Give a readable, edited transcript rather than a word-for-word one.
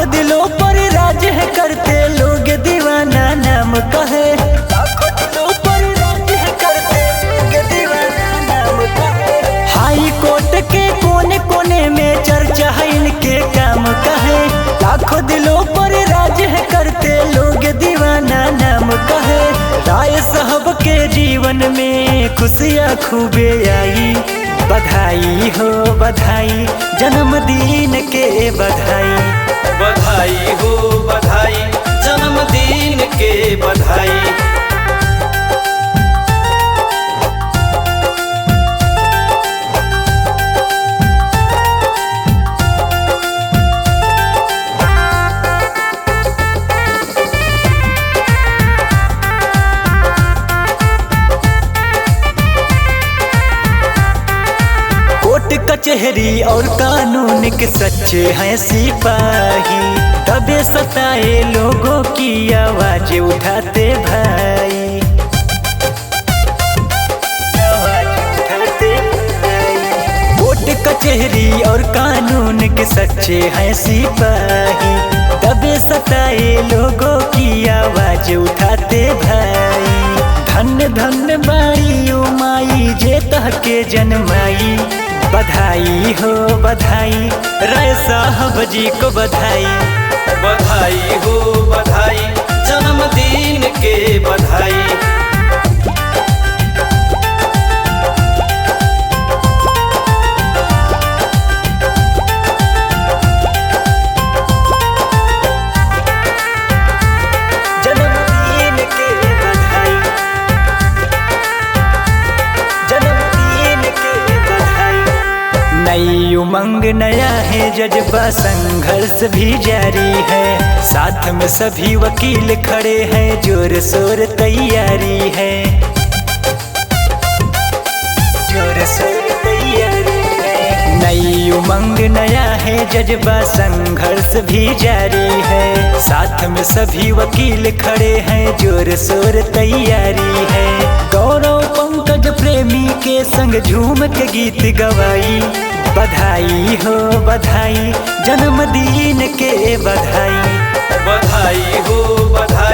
लाखों दिलों पर राज है करते लोग दीवाना नाम कहे। लाखों दिलों पर राज है करते लोग दीवाना नाम कहे। हाई कोर्ट के कोने कोने में चर्चा है इनके काम कहे। लाखों दिलों पर राज है करते लोग दीवाना नाम कहे। राय साहब के जीवन में खुशियाँ खूबे आई। बधाई हो बधाई जन्मदिन के बधाई। बधाई हो बधाई जन्मदिन के बधाई। कोर्ट कचहरी और कानून के सच्चे हैं सिपाही। दबे सताए लोगों की आवाज उठाते भाई। कोर्ट कचहरी और कानून के सच्चे हैं सिपाही। दबे सताए लोगों की आवाज उठाते भाई। धन्य धन्य बाई उमाई जे तहके जन्माई। बधाई हो बधाई राय साहब जी को बधाई। बधाई हो बधाई जन्मदिन के बधाई। जन्मदिन के बधाई। जन्मदिन के बधाई। नई उमंग नया है जज्बा संघर्ष भी जारी है। साथ में सभी वकील खड़े हैं जोर शोर तैयारी है। जोर शोर तैयारी है। नई उमंग नया है जज्बा संघर्ष भी जारी है। साथ में सभी वकील खड़े हैं जोर शोर तैयारी है। गौरव पंकज प्रेमी के संग झूम के गीत गवाई। बधाई हो बधाई जन्मदिन के बधाई। बधाई हो बधाई